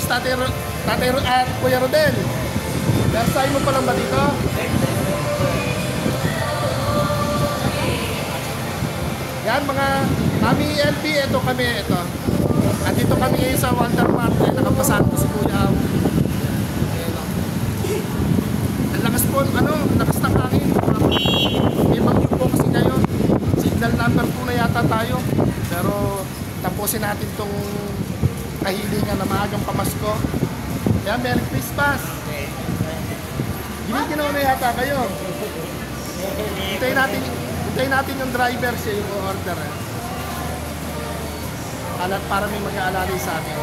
Tatay at Kuya Rodel. Dasay mo pa lang ba dito? Yan mga Mami LB, ito kami, ito. Andito kami ngayon sa Walter Mart. Nakapasahan ko si Kuya. Ang lakas po, lakas ng hangin. May bagyo po kasi ngayon. Signal number 2 na yata tayo. Pero tapusin natin tong kahilingan na maagang pamasko. Yan, Merry Christmas! Giniginaw na yata kayo. Hintayin natin yung driver siya yung order. Para may mag-aalalay sa atin.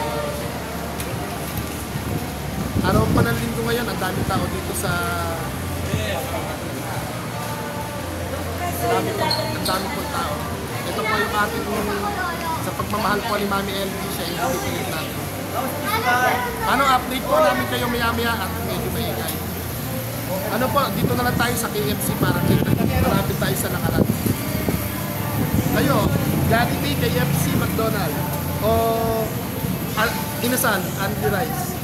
Araw pa ng linggo ngayon, ang daming tao dito sa... Ang dami pong tao. Ito po yung ating sa pagmamahal po ni Mami LB, siya yung bibigyan natin. Anong update po namin kayo maya-maya at medyo maingay. Ano po, dito na lang tayo sa KFC para marapit tayo sa nakalat. Kayo, Jollibee, KFC, McDonald's o Inasal, Andy Rice.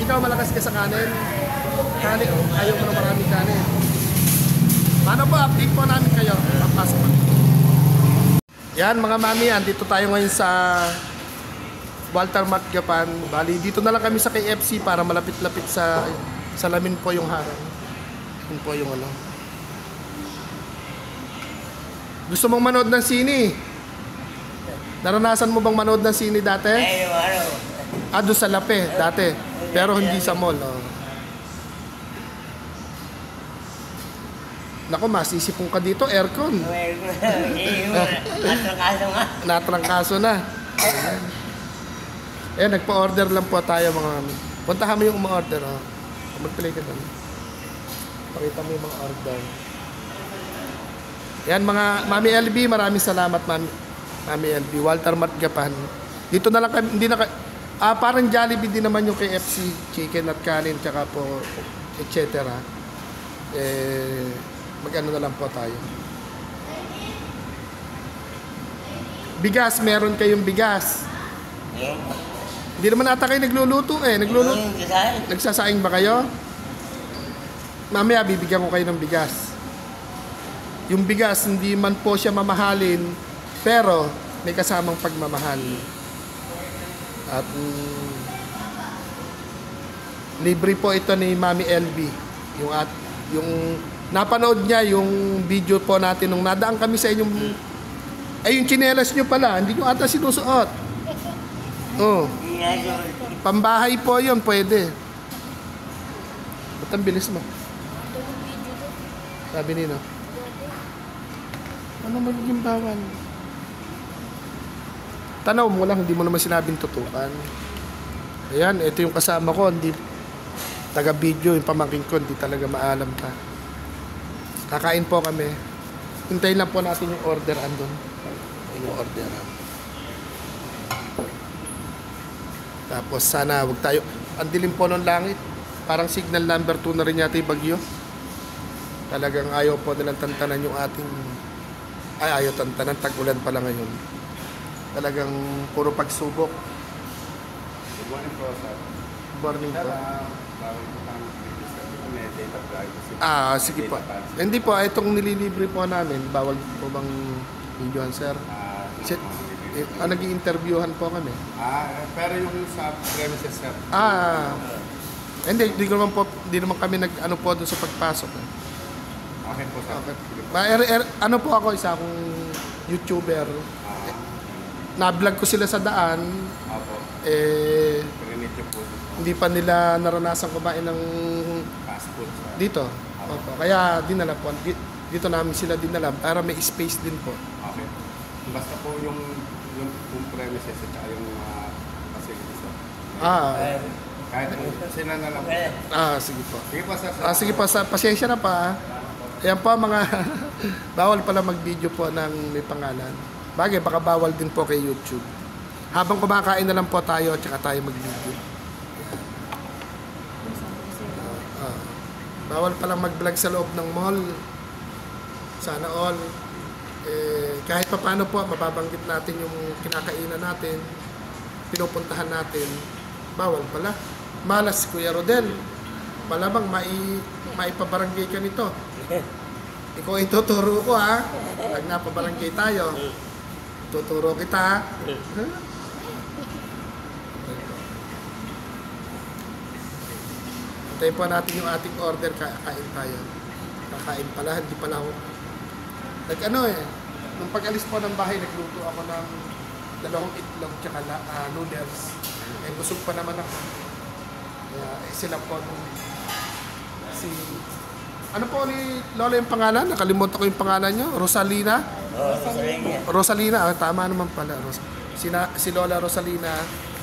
Ikaw malakas ka sa kanin? Kanin, ayaw mo na maraming kanin. Paano po, update po namin kayo. Papasok po. Yan mga mami, andito tayo ngayon sa Walter Mart Gapan. Bali, dito na lang kami sa KFC para malapit-lapit sa salamin po yung harang. Yun po yung ano. Gusto mong manood ng sine? Naranasan mo bang manood ng sine dati? Doon sa Lape, dati. Pero hindi sa mall. Oh. Naku, masisipong ka dito, aircon. Natrangkaso nga. Natrangkaso na. Ayan, nagpa-order lang po tayo mga mami. Puntahan mo yung uma-order. Oh. Mag-play ka doon. Pakita mo yung mga order. Yan mga Mami LB, maraming salamat Mami LB. Walter Mart Gapan. Dito na lang kami, hindi na parang Jollibee din naman yung KFC, chicken at kanin, tsaka po, etc. Mag-ano na lang po tayo. Bigas, meron kayong bigas. Hindi naman ata kayo nagluluto eh. Nagsasaing ba kayo? Mamaya bibigyan ko kayo ng bigas. Yung bigas, hindi man po siya mamahalin, pero may kasamang pagmamahal. At libre po ito ni Mami LB. Yung napanood niya yung video po natin nung nadaan kami sa inyong... Ay, yung tsinelas nyo pala, hindi nyo ata sinusuot. Oh. Pambahay po yun, pwede. Ba't ang bilis mo? Sabi nino. Ano magiging bawal? Tanaw mo lang, hindi mo naman sinabing tutukan. Ayan, ito yung kasama ko, hindi taga-video, yung pamangkin ko, hindi talaga maalam pa. Kakain po kami. Hintayin lang po natin yung order andun. Yung order. Tapos sana wag tayo. Ang dilim po ng langit. Parang signal number 2 na rin yata yung bagyo. Talagang ayaw po nilang tantanan yung ating... ayaw tantanan. Tag-ulan pala ngayon. Talagang puro pagsubok. Good morning po, sir. Good morning po. Sige po. Hindi po, itong nililibre po namin, bawal po bang videohan, sir? Nag-i-interviewhan po kami. Pero yung sa premises, sir. Hindi naman kami nag-ano po doon sa pagpasok. Okay po, sir. Okay. Ano po ako, isa akong YouTuber. Na-vlog ko sila sa daan. Opo. Hindi pa nila naranasan kumain ng fast food, sir. dito. Opo. Kaya dinala po. Dito namin sila dinala para may space din po. Okay. Basta po yung premises at saka yung facilities, sir. Kahit sila na lang po. Sige po. Sige po, sir. Sige po, pasensya na pa. Ayan po mga bawal pala mag-video po ng may pangalan. Bagay, baka bawal din po kay YouTube. Habang kumakain na lang po tayo at saka tayo mag-video. Bawal palang mag-vlog sa loob ng mall. Sana all. Kahit pa paano po, mababanggit natin yung kinakainan natin, pinupuntahan natin. Bawal pala. Malas, Kuya Rodel. Malamang maipabarangay ka nito. Ikaw ituturo ko ha. Pag napabarangay tayo, tuturo kita ha. Antayin po natin yung ating order, kakain tayo. Kakain pala, hindi pala ako. Nung pag-alis po ng bahay, nagluto ako ng 2 itlog tsaka noodles. Busog pa naman ako. Kaya sila po ano po ni Lola yung pangalan? Nakalimutan ko yung pangalan niyo. Rosalina? Rosalina. Rosalina, tama naman pala. Si Lola Rosalina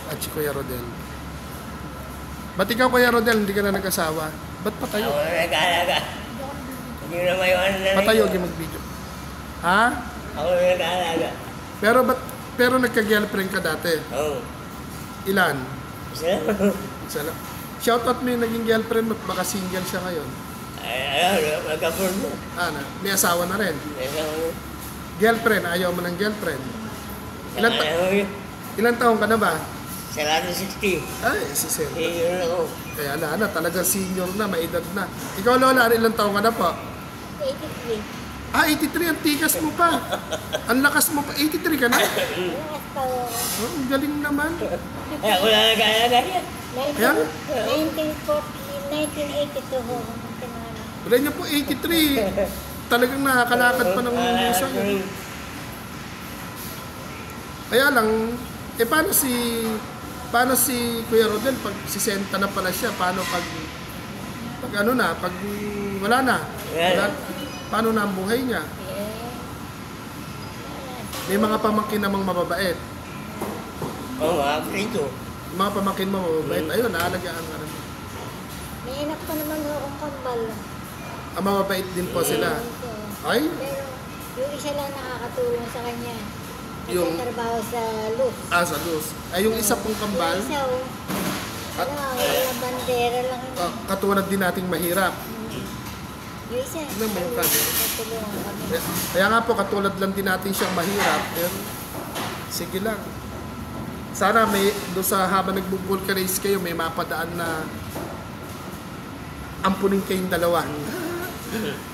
at si Kuya Rodel. Ba't ikaw, Kuya Rodel, hindi ka na nag-asawa? Ba't patayo? Ako na nag-aalaga. Hindi na may ano na. Patayo, yung mag-video. Ha? Ako na nag-aalaga. Pero nagka-girlfriend ka dati? Oo. Ilan? Isa lang. Shoutout mo yung naging girlfriend mo, baka single siya ngayon. Ayaw, magka-phone mo. May asawa na rin. Ayaw. Girlfriend, ayaw mo ng girlfriend. Ayaw. Ilan taong ka na ba? Sarado 60. Ay, si Sir. Yun ako. Kaya na, talagang senior na, may edad na. Ikaw, Lola, ilang taong ka na po? 83. 83, ang tikas mo pa. Ang lakas mo pa. 83 ka na? Lakas pa ako. Oh, ang galing naman. Ako na nag-aalaga yan. Ayan. 1982 ho. Wala niya po 83. Talagang nakakalakad pa ng isa. Kaya lang, paano si Kuya Rodel pag 60 na pala siya? Paano pag wala na? Paano na ang buhay niya? May mga pamangkin namang mababait. Oo, prito. Mga pamangkin mo mababait. Ayun, naalagaan ka rin. May anak pa naman ho akong kambal. Mababait din po sila. Ay? Pero yung isa lang nakakatulong sa kanya. Yung- Nagtatrabaho sa luz. Sa luz. Ay, yung isa pong kambal, Yung isa ho. Walang bandera lang. katulad din nating mahirap. Yung isa. Ano mo yung kanya? Natulungan kami. Kaya nga po, katulad lang din natin siyang mahirap. Pero, sige lang. Sana doon sa habang nag-vulcanize kayo, may mapadaan na ampunin kayong dalawa.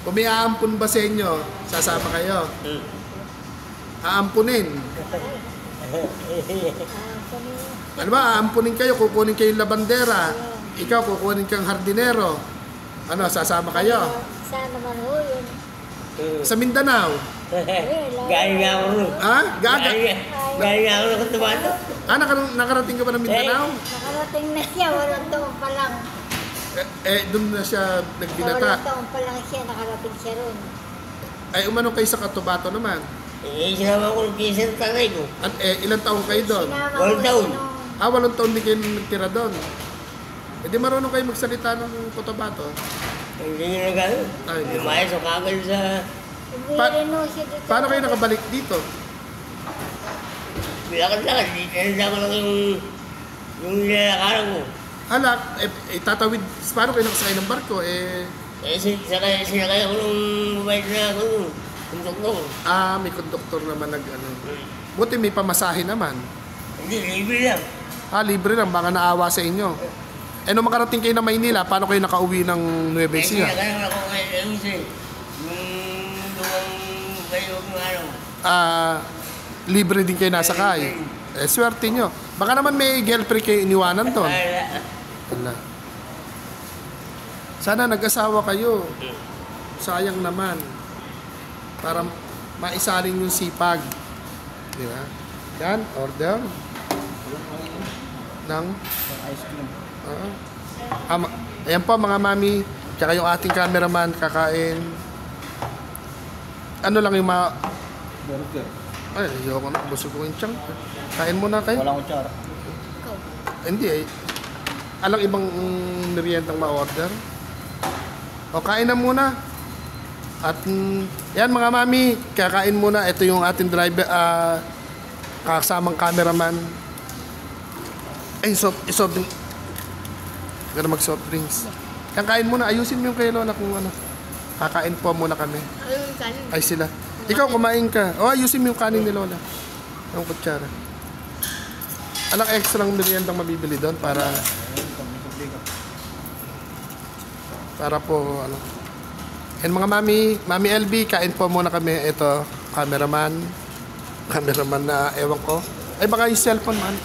Kung may aampun ba sa inyo, sasama kayo. Aampunin. Ano ba, aampunin kayo, kukunin kayong labandera. Ikaw, kukunin kang hardinero. Ano, sasama kayo. Saan naman ho yun? Sa Mindanao. Galing nga ako nun. Ha? Gaga. Galing nga ako ng Cotabato. Nakarating ka ba ng Mindanao? Nakarating na siya. Walang taon pa lang. Doon na siya nagbinata. Walang taon pa lang siya. Nakarating siya ron. Ay, umano kayo sa Cotabato naman. Sinama ko ng kisa ng tatay ko. At ilang taon kayo doon? Sinama ko Walang taon. siya nung- 8 taon din kayo nagtira doon. Di marunong kayo magsalita ng Cotabato. Hindi nyo na gano'n. Hindi. Lumayas o kagal sa... Umuwi rin ho siya dito. Paano kayo nakabalik dito? Bilakad-lakad. Hindi ko lang yung nilalakaran ko. Halak, tatawid. Paano kayo nakasakay ng barko? Sinakay ako nung bumayad na ako nung konduktor. May konduktor naman Buti may pamasahe naman. Hindi, libre lang. Libre lang. Baka naawa sa inyo. Nung makarating kayo ng Maynila, paano kayo nakauwi ng Nueva Eh, Ecija? sinakay ako kayo isa eh. Yung luwang kayo ng araw. Libre din kayo nasakay. Swerte nyo. Baka naman may girlfriend kayo iniwanan doon. Wala. Sana nag-asawa kayo. Sayang naman. Para maisaling yung sipag. Di ba? Yan, order. Ng ice cream. Ayan po mga mami. Tsaka yung ating cameraman kakain. Ano lang yung Burger. Ay, ayoko na. Busog ko yung chunk. Kain muna kayo. Walang kutsara. Hindi eh. Alang ibang meriendang ma-order. O, kain na muna. At yan mga mami, kakain muna. Ito yung ating driver, kasamang cameraman. Ay, soft drink. Gana mag-soft drinks. Kakain muna. Ayusin mo yung kay Lola kung ano. Kakain po muna kami. Ayun, kanin. Ay sila. Ikaw kumain ka. O, ayusin mo yung kanin ni Lola. Ang kutsara. Anong extra ng meriendang mabibili doon para po ano. And mga Mami LB, kain po muna kami. Ito, cameraman na ewan ko. Ay baka yung cellphone man.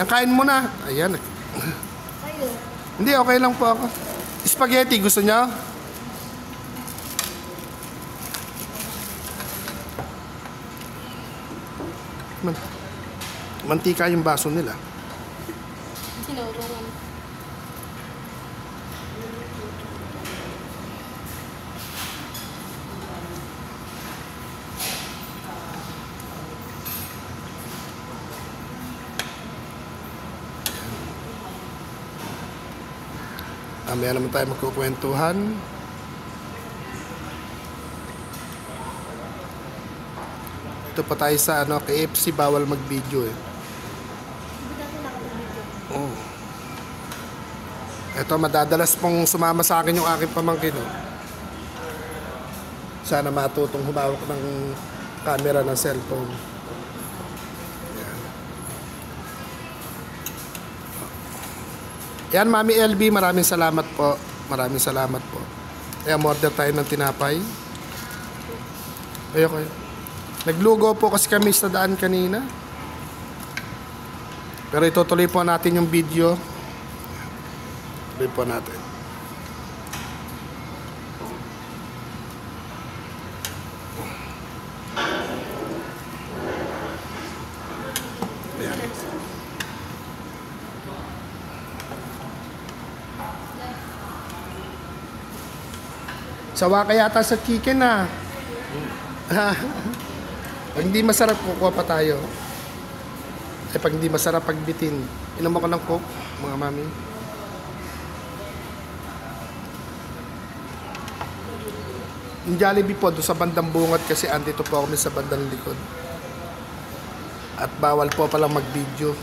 Yan, kain muna. Ayan. Kayo. Hindi, okay lang po ako. Spaghetti, gusto niyo? Mantika yung baso nila. Sinurungan. Mamaya naman tayo magkukwentuhan. Ito pa tayo sa KFC, bawal mag-video eh. Oh. Ito, madadalas pong sumama sa akin yung aking pamangkin. Oh. Sana matutong humawak ng camera ng cellphone. Yan, Mami LB, maraming salamat po. Maraming salamat po. Kaya order tayo ng tinapay. Ayoko. Naglugo po kasi kami sa daan kanina. Pero itutuloy po natin yung video. Tuloy po natin. Ayan. Sawa ka yata sa chicken ah. Pag hindi masarap, kukuha pa tayo. Pag hindi masarap, pagbitin. Inom ako ng Coke, mga mami. Yung Jollibee po, doon sa bandang bungat kasi andito po kami sa bandang likod. At bawal po palang mag-video.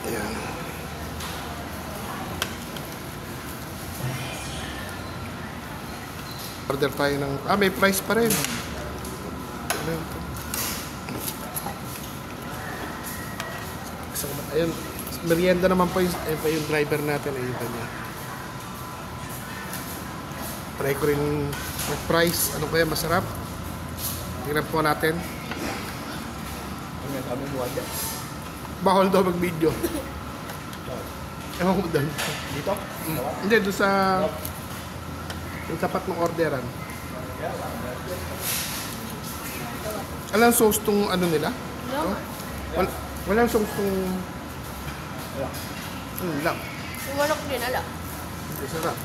Ayan. Order tayo ng... may price pa rin. Ayun, merienda naman po yung, ayun pa yung driver natin. Ayun pa niya. Try ko rin mag-price. Ano kaya masarap? Tingnan po natin. Bawal daw mag-video. Ewan ko doon. Dito? Hindi, doon sa... yung tapat ng orderan. Alang sauce tong ano nila? No? Walang sauce tong... lang. Yung manok din, ala. Hindi sarap.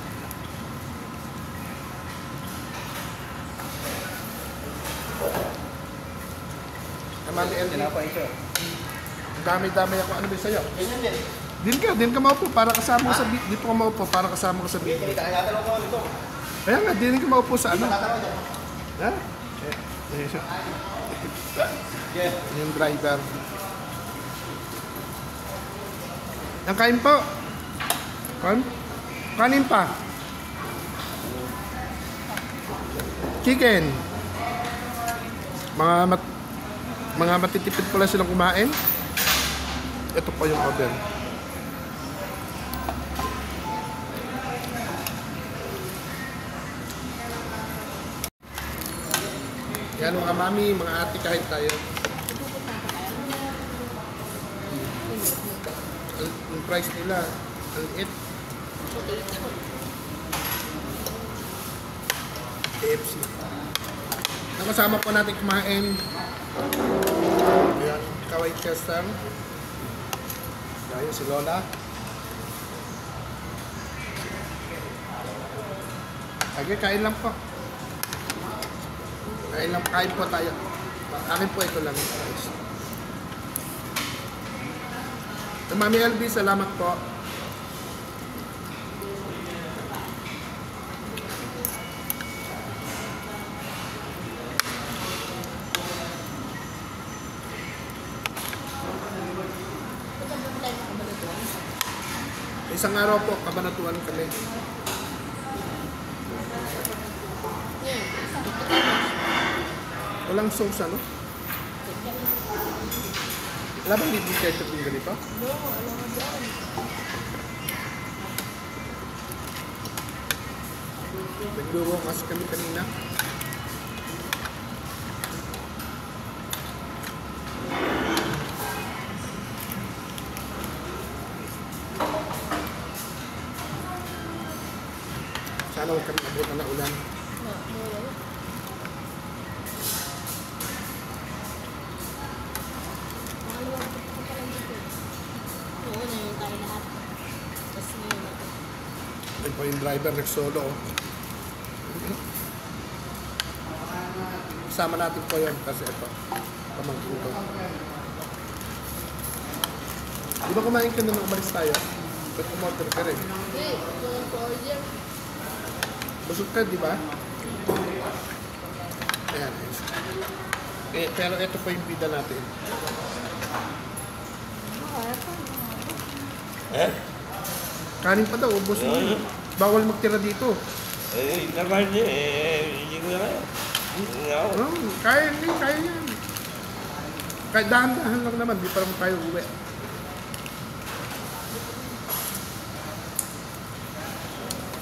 Mami LB. Ang dami-dami ako. Ano ba sa'yo? Din ka maupo para kasama ko sa video. Dito ka maupo para kasama ko sa video. Kaya nga, din ka maupo sa ano. Ha? Yung driver. Ang kain po. Kanin pa. Chicken. Mga matitipid pala silang kumain. Ito po yung order. Yan mga mami, mga ate, kahit tayo. Yung price nila, ang liit. KFC. Nakasama po natin kumain. Ayan, Kaway Chester. Ayan, si Lola. Okay, kain lang po. Kain po tayo. Akin po ito lang. Mami LB, salamat po. Isang araw po, Kabanatuan kami. Walang sauce, ano? Wala bang libre ketchup yung ganito? No, alam mo dyan. Nagluro kasi kami kanina. Sana huwag kami abutan na ulan. No, no. Nakaluwag ko pa lang dito. Oo, ngayon tayo lahat. Tapos ngayon ako. Ayun po yung driver, nag-solo. Oh. Kasama natin po yun kasi ito, pamangkin ko. Di ba kumain ka na nung umalis tayo? Ba't umorder ka rin? Hindi, walang order. Busog ka, di ba? Ayan. Eh, pero ito po yung bida natin. Kanin pa daw, ubos mo. Bawal magtira dito. Naman hindi ko na kaya. Kaya yan. Kahit dahan-dahan lang naman, di pa naman tayo uwi.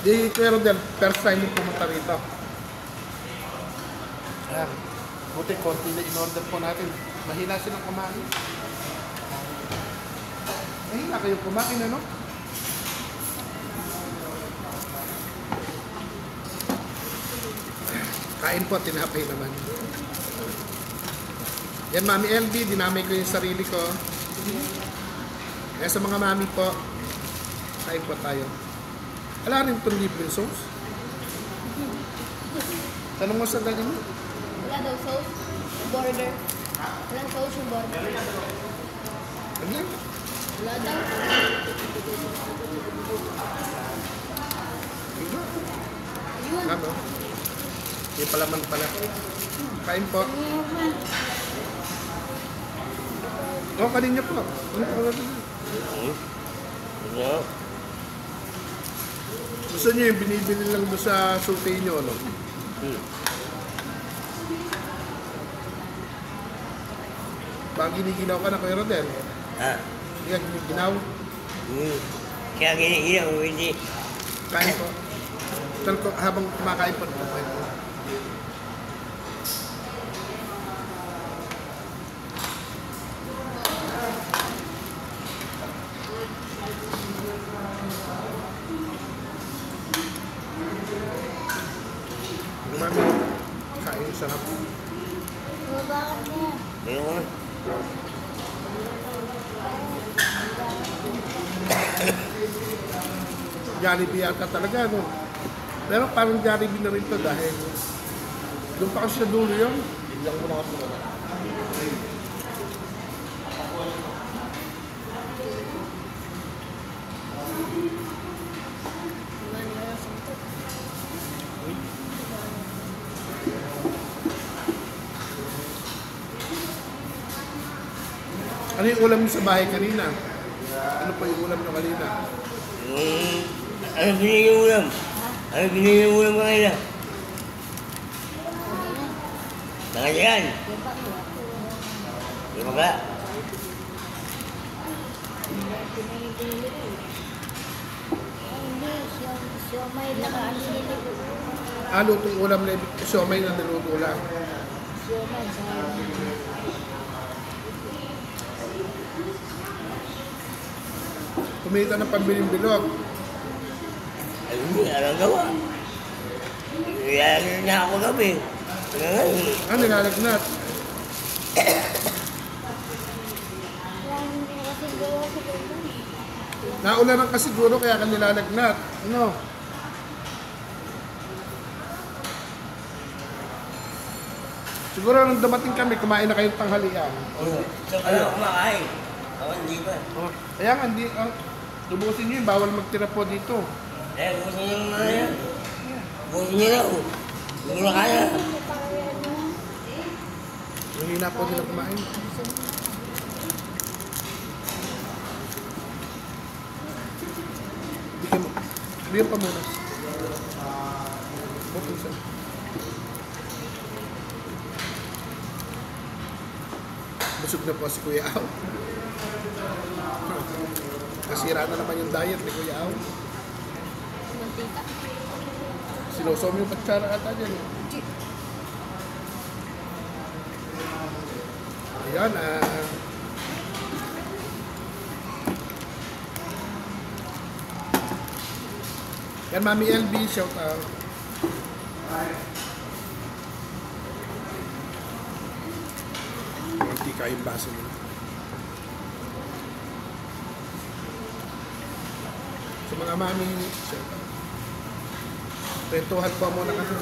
Di pero din, first time yung pumunta rito. Ayan. Buti, konti na in-order po natin. Mahina silang kumain. Mahina kayo kumain, ano? Kain po, tinapay naman. Yan, Mami LB, dinamay ko yung sarili ko. Kaya sa mga mami po, kain po tayo. Wala rin itong libre sauce. Tanong mo sa dali mo. Wala daw sauce. Burger. Walang sauce yung burger. Ano yan? Wala daw. Iba. Yun. Ano? Yung palaman pala. Kain po. O, kanin niyo po. Ano po natin? Gusto niyo yung binibili lang doon sa suti niyo, ano? Baka giniginaw ka na, Kuya Rodel. Ha? Hindi ka giniginaw. Kaya giniginaw, hindi. Kain po. Habang kumakain po, kain po. Mami, kain sarap. Bakit na? Ayun. Jollibee yata talaga, no? Pero parang Jollibee na rin to dahil doon pa kasi sa dulo yun. Biglang mo na kasi na. Ano yung ulam niyo sa bahay kanina? Ano pa yung ulam niyo kanina? Ano binigay yung ulam? Ano binigay yung ulam kanina? Mga yan. Di ba ba? Hindi, siomay lang ang sinili. Ano itong ulam na siomay na niluto lang? Siomay sa Kumita ng pambiling bilog. Ay, hindi. Alam gawa. Iyanin na ako gabi. Ano nilalagnat? hindi kasi gawa sa ganun. Naulanan ka siguro kaya ka nilalagnat. Ano? Siguro nung dumating kami, kumain na kayong tanghalian. Ayaw kumakain. Ako hindi ba? Oh, kaya nga, hindi, lubusin nyo yun, bawal magtira po dito. Eh, gusto nyo naman yan. Gusto nyo na. Hindi ko na kaya. Hindi na po nila kumain. Bigyan mo. Bigyan pa muna. Okay, sir. Busog na po si Kuya Au. Nasira na naman yung diet ni Kuya Au. Mantika. Silosom yung patsara ata dyan. Ayan, yan, Mami LB, shout out. Hindi kayong baso nila. Sa mga mami, shout out. Rentuhan po muna kasi.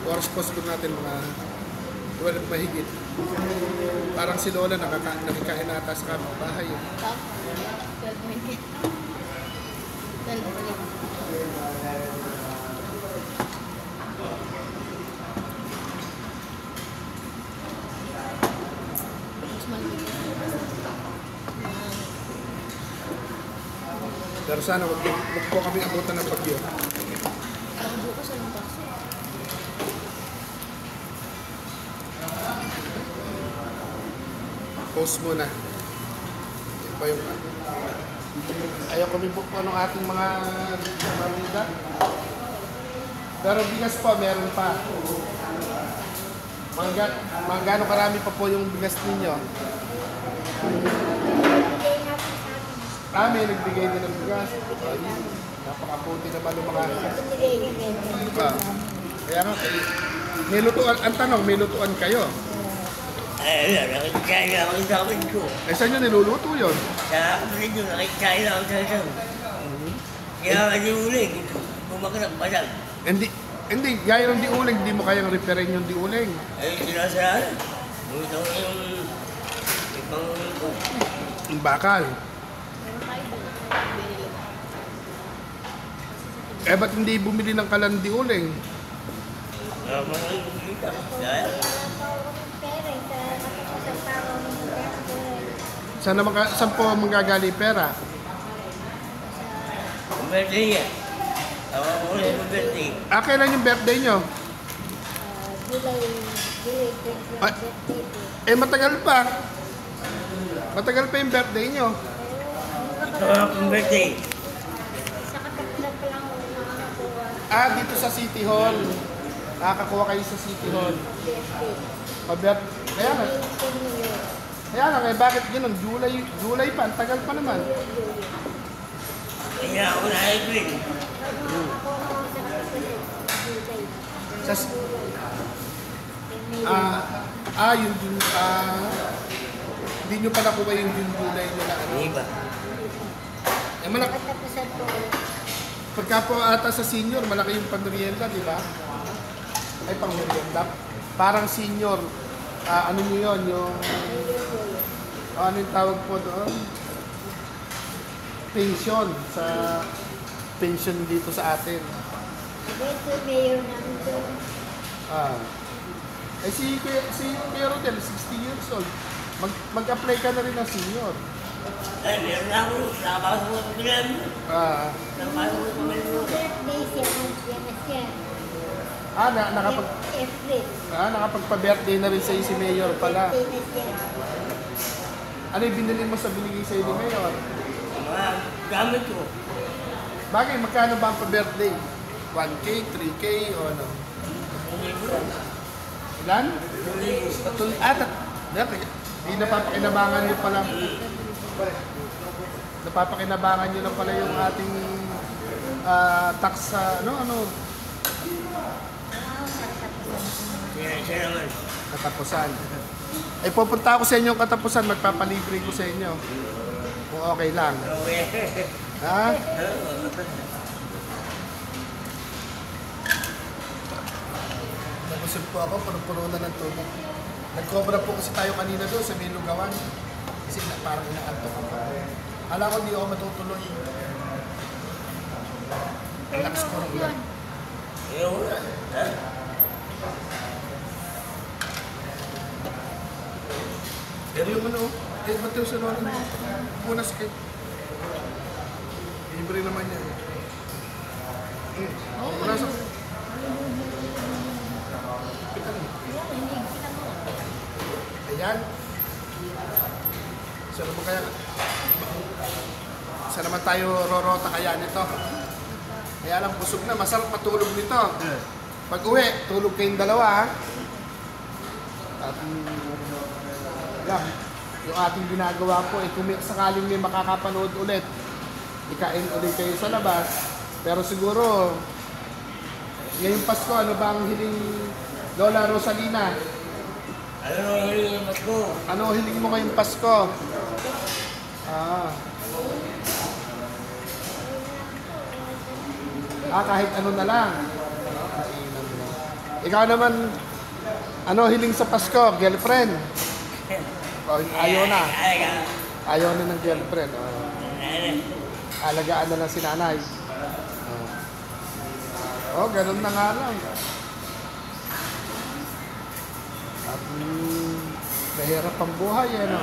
Oras po siguro natin mga 12 mahigit. Parang si Lola nakikain nata sa bahay. Top. 12 minutes. 12 minutes. Mas maliit. Pero sana wag po kami abutan ng bagyo. Parang bukas anong baso. Post muna. Yan pa yung ayaw kami po ng ating mga marida. Pero bigas po, meron pa. Mga gano'ng karami pa po yung bigas ninyo. May nagbigay din ng bigas. Napakaputi naman ng mga... Kaya nga, may lutuan. Ang tanong, may lutuan kayo? Nakikikain ako sa akin ko. Eh, saan nyo niluluto yun? Sa kapatid ko, nakikikain ako sa akin. Kaya nga di uling, bumakit pasag. Hindi, gaya ng diuling, hindi mo kayang referin yung diuling. Ay, sinasaraan. Ito yung ibang ko. Yung bakal. Meron tayo doon. Binili. Eh, ba't hindi bumili ng kalan diuling? Mga kita. Dahil, Saan po magagali pera? ang birthday niya. Ako ko na yung birthday. Kailan yung birthday nyo? July Ay, eh, matagal pa. Matagal pa yung birthday nyo. Ito ang birthday. Sa kataplan pa lang ako nakakakuha. Dito sa City Hall. Nakakakuha kayo sa City Hall. Kaya nga. Kaya nga, bakit gano'n? July pa, ang tagal pa naman. Kaya ako na April. Sa, yun, hindi nyo pa nakuha yung July nyo na ano. Iba. Katapusan po. Pagka po ata sa senior, malaki yung pang-merienda, di ba? Ay, pang-merienda. Parang senior, ano nyo yun, yung... ano yung tawag po doon? Pension. Sa pension dito sa atin. Ito, mayor namin doon. Si Kuya Rodel, 60 years old. Mag-apply ka na rin ng senior. Ay, meron na ako. Nakapasok ko sa pinam. Nakapasok ko sa pinam. Birthday siya, yan na siya. April. Nakapagpa-birthday na rin sa'yo si Mayor pala. Birthday na siya. Ano yung binili mo sa binigay sa'yo ni Mayor? Mga gamit ko. Bagay, magkano ba ang pa-birthday? 1K, 3K, o ano? Ilan? Hindi napapakinabangan nyo pala. Napapakinabangan nyo lang pala yung ating tax sa, ano? Siya naman. Katapusan. Ay, pupunta ako sa inyong katapusan, magpapalibre ko sa inyo. Kung okay lang. Okay. Ha? Nabusog po ako, puno-puno na ng tubig. Nag-cobra po kasi tayo kanina doon sa may lugawan. Kasi parang inaantok ako. Hala ko hindi ako matutuloy. Ang lakas ko ng ulan. Pero yung ano, ba't yung sinunod mo? Muna sakit. Libre naman yan. Wala sa... Ayan. So naman kaya, saan naman tayo rorota kaya nito? Kaya lang busog na, masarap matulog nito. Pag uwi, tulog kayong dalawa ha. At yan, yung ating ginagawa po, kung sakaling may makakapanood ulit, ikain ulit kayo sa labas. Pero siguro, ngayong Pasko, ano ba ang hiling Lola Rosalina? Ano hiling yung Pasko? Ano hiling mo ngayong Pasko? Kahit ano na lang. Ikaw naman, ano hiling sa Pasko? Girlfriend? Ayaw na. Ayaw na ng girlfriend. Alagaan na lang si nanay. Ganun na nga lang. At mahirap ang buhay, ano.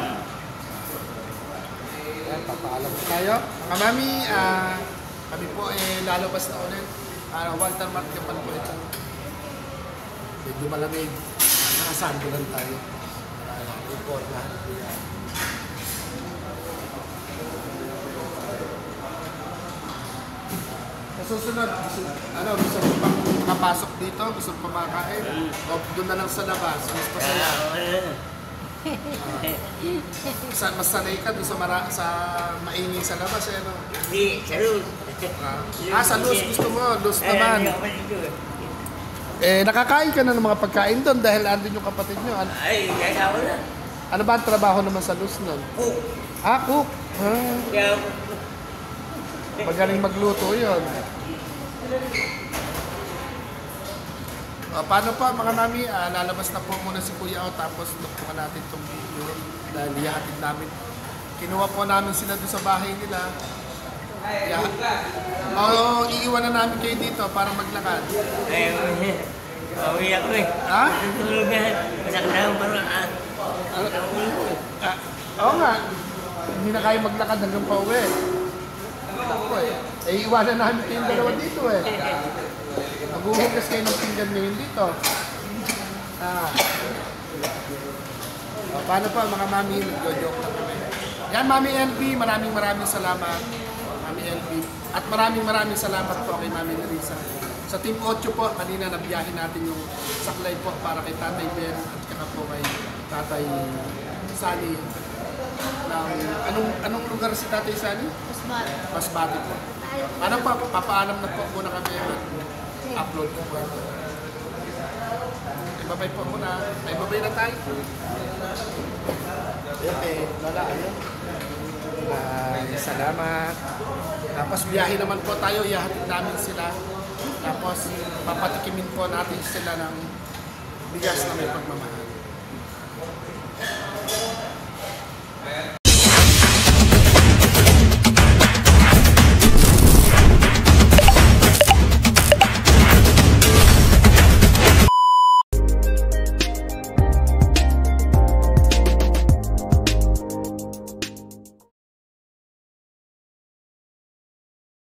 Ayan, papaalam po tayo. Mga mami, kami po lalabas na ulit. Walter Mart Kapal po ito. Medyo malamig. Nakasando lang tayo. Report na. Susunod, gusto mo pang makapasok dito? Gusto mo pa makain? O doon na lang sa labas? Mas pasaya? Mas sanay ka doon sa maingay sa labas, eh, no? Hindi, sa luz. Sa luz, gusto mo? Luz naman. Nakakain ka na ng mga pagkain doon dahil andun yung kapatid nyo. Ay, nagawa na. Ano ba ang trabaho naman sa luz nun? Cook. Cook. Kaya, Magaling magluto yun. Paano pa mga mami, lalabas na po muna si Kuya O tapos lukpungan natin itong video dahil ihahatid namin. Kinuha po namin sila doon sa bahay nila. Iiwan na namin kayo dito para maglakad. ay, pauwi ako eh. Ha? Tutulog na. Masakit na yung parang Oo nga. Hindi na kayo maglakad hanggang pauwi. Iiwanan namin kayong dalawa dito eh. Maghuhugas kayo ng pinggan ngayon dito. Paano pa mga mami? Nag-joke na kami. Yan, Mami LB, maraming salamat. Mami LB. At maraming salamat po kay Mami Larissa. Sa Team 8 po, kanina nabiyahin natin yung saklay po para kay Tatay Ben at saka po kay Tatay Sani. Anong lugar si Tatay Sani? Masbate po. Paano pa? Papaalam na po muna kami upload po po ito. Ibabay po muna. Ibabay na tayo. Lola, ayun. Salamat. Tapos biyahe naman po tayo. Ihahatid namin sila. Tapos papatikimin po natin sila ng bigas na may pagmamahal.